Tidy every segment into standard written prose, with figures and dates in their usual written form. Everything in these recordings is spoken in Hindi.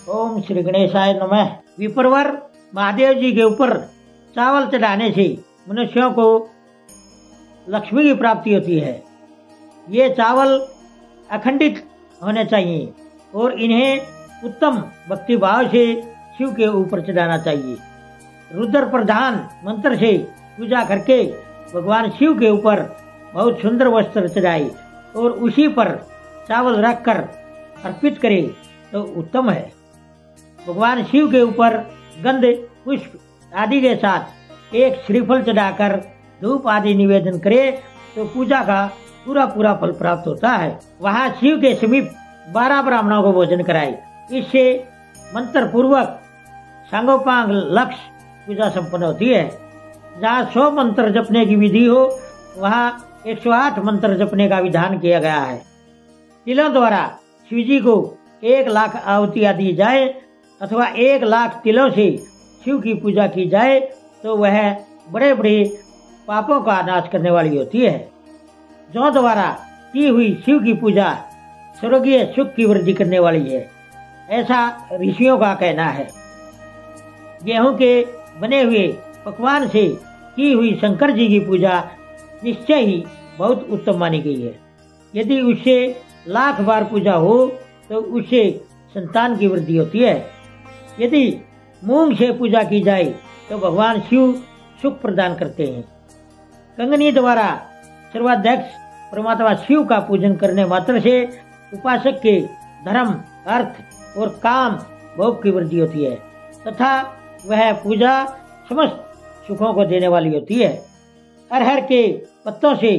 ओम श्री गणेशाय नमः। विप्रवर महादेव जी के ऊपर चावल चढ़ाने से मनुष्यों को लक्ष्मी की प्राप्ति होती है। ये चावल अखंडित होने चाहिए और इन्हें उत्तम भक्ति भाव से शिव के ऊपर चढ़ाना चाहिए। रुद्र प्रधान मंत्र से पूजा करके भगवान शिव के ऊपर बहुत सुंदर वस्त्र चढ़ाए और उसी पर चावल रखकर अर्पित करे तो उत्तम है। भगवान शिव के ऊपर गंध पुष्प आदि के साथ एक श्रीफल चढ़ाकर धूप आदि निवेदन करे तो पूजा का पूरा फल प्राप्त होता है। वहाँ शिव के समीप 12 ब्राह्मणों को भोजन कराए। इससे मंत्र पूर्वक सांगोपांग लक्ष्य पूजा संपन्न होती है। जहाँ 100 मंत्र जपने की विधि हो वहाँ 108 मंत्र जपने का विधान किया गया है। तिलों द्वारा शिव जी को 1 लाख आहुतियाँ दी जाए अथवा 1 लाख तिलों से शिव की पूजा की जाए तो वह बड़े बड़े पापों का नाश करने वाली होती है। जौ द्वारा की हुई शिव की पूजा स्वर्गीय सुख की वृद्धि करने वाली है, ऐसा ऋषियों का कहना है। गेहूं के बने हुए पकवान से की हुई शंकर जी की पूजा निश्चय ही बहुत उत्तम मानी गई है। यदि उससे 1,00,000 बार पूजा हो तो उससे संतान की वृद्धि होती है। यदि मूंग से पूजा की जाए तो भगवान शिव सुख प्रदान करते हैं। कंगनी द्वारा सर्वाध्यक्ष परमात्मा शिव का पूजन करने मात्र से उपासक के धर्म, अर्थ और काम भोग की वृद्धि होती है तथा वह पूजा समस्त सुखों को देने वाली होती है। अरहर के पत्तों से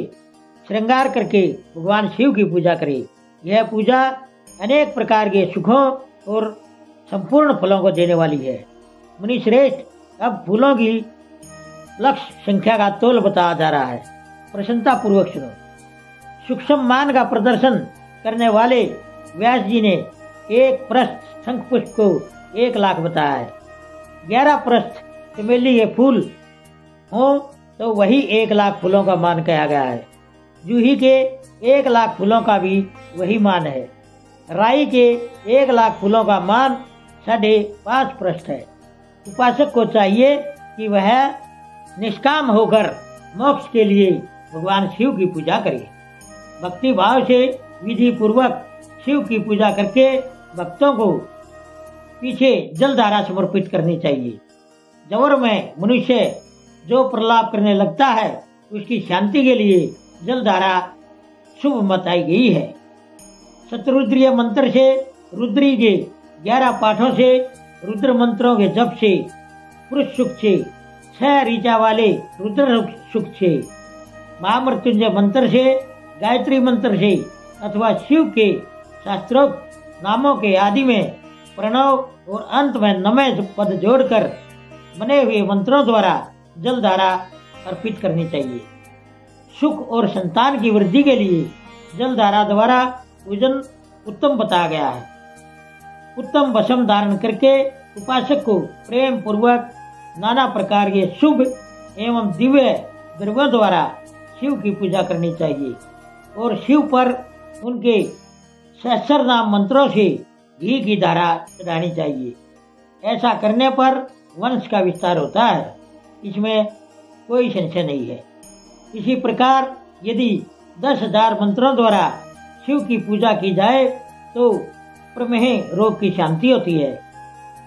श्रृंगार करके भगवान शिव की पूजा करें। यह पूजा अनेक प्रकार के सुखों और संपूर्ण फलों को देने वाली है। मुनि श्रेष्ठ, अब फूलों की लक्ष्य संख्या का तोल बताया जा रहा है। प्रसन्नता पूर्वक सुनो। सूक्ष्म मान का प्रदर्शन करने वाले व्यास जी ने एक पृष्ठ शंख पुष्प को 1 लाख बताया है। 11 पृष्ठ चमेली के फूल हो तो वही 1 लाख फूलों का मान कहा गया है। जूही के 1 लाख फूलों का भी वही मान है। राई के 1 लाख फूलों का मान 5.5 पृष्ठ है। उपासक को चाहिए कि वह निष्काम होकर मोक्ष के लिए भगवान शिव की पूजा करे। भक्ति भाव से विधि पूर्वक शिव की पूजा करके भक्तों को पीछे जलधारा समर्पित करनी चाहिए। जवर में मनुष्य जो प्रलाप करने लगता है उसकी शांति के लिए जलधारा शुभ बताई गई है। शतरुद्रीय मंत्र से रुद्री के 11 पाठों से रुद्र मंत्रों के जप से पुरुष सुख से 6 ऋचा वाले रुद्र सुख से महामृत्युंजय मंत्र से गायत्री मंत्र से अथवा शिव के शास्त्रोक्त नामों के आदि में प्रणव और अंत में नमः पद जोड़कर बने हुए मंत्रों द्वारा जलधारा अर्पित करनी चाहिए। सुख और संतान की वृद्धि के लिए जलधारा द्वारा पूजन उत्तम बताया गया है। उत्तम भस्म धारण करके उपासक को प्रेम पूर्वक नाना प्रकार के शुभ एवं दिव्य द्रव्यों द्वारा शिव की पूजा करनी चाहिए और शिव पर उनके सहस्र नाम मंत्रों से घी की धारा चढ़ानी चाहिए। ऐसा करने पर वंश का विस्तार होता है, इसमें कोई संशय नहीं है। इसी प्रकार यदि 10,000 मंत्रों द्वारा शिव की पूजा की जाए तो प्रमेह रोग की शांति होती है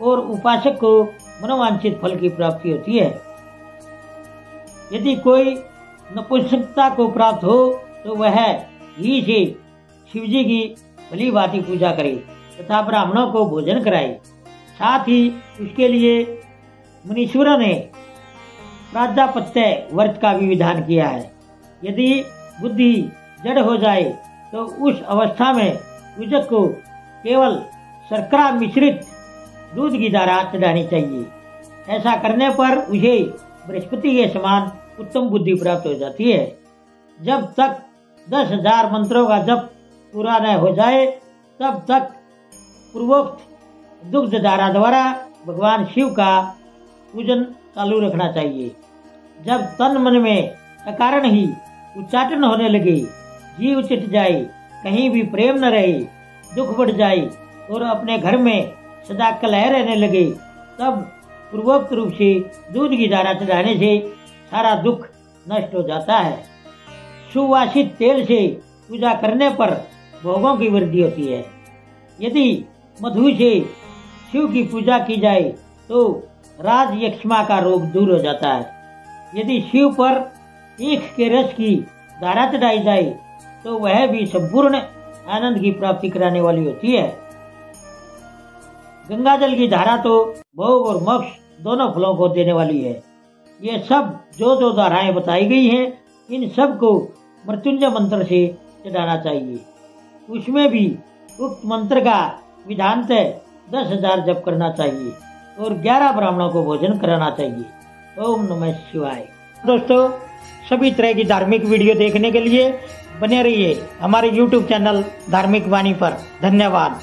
और उपासक को मनोवांछित फल की प्राप्ति होती है। यदि कोई नपुंसकता को प्राप्त हो तो वह घी से शिवजी की भली भांति पूजा करे तथा ब्राह्मणों को भोजन कराए। साथ ही उसके लिए मुनीश्वरों ने प्राजापत्य व्रत का भी विधान किया है। यदि बुद्धि जड़ हो जाए तो उस अवस्था में पूजक को केवल शर्करा मिश्रित दूध की धारा चढ़ानी चाहिए। ऐसा करने पर उसे बृहस्पति के समान उत्तम बुद्धि प्राप्त हो जाती है। जब तक 10,000 मंत्रों का जप पूरा न हो जाए तब तक पूर्वोक्त दुग्ध धारा द्वारा भगवान शिव का पूजन चालू रखना चाहिए। जब तन मन में अकारण ही उच्चाटन होने लगे, जीव चिट जाए, कहीं भी प्रेम न रहे, दुख बढ़ जाए और अपने घर में सदा कलह रहने लगे, तब पूर्वोक्त रूप से दूध की धारा चढ़ाने से सारा दुख नष्ट हो जाता है। सुवासित तेल से पूजा करने पर भोगों की वृद्धि होती है। यदि मधु से शिव की पूजा की जाए तो राज यक्ष्मा का रोग दूर हो जाता है। यदि शिव पर ईख के रस की धारा चढ़ाई जाए तो वह भी संपूर्ण आनंद की प्राप्ति कराने वाली होती है। गंगा जल की धारा तो भोग और मोक्ष दोनों फलों को देने वाली है। ये सब जो धाराएं बताई गई हैं, इन सब को मृत्युंजय मंत्र से चढ़ाना चाहिए। उसमें भी उक्त मंत्र का विधानतः 10,000 जप करना चाहिए और 11 ब्राह्मणों को भोजन कराना चाहिए। ओम नमः शिवाय। दोस्तों, सभी तरह की धार्मिक वीडियो देखने के लिए बने रहिए हमारे YouTube चैनल धार्मिक वाणी पर। धन्यवाद।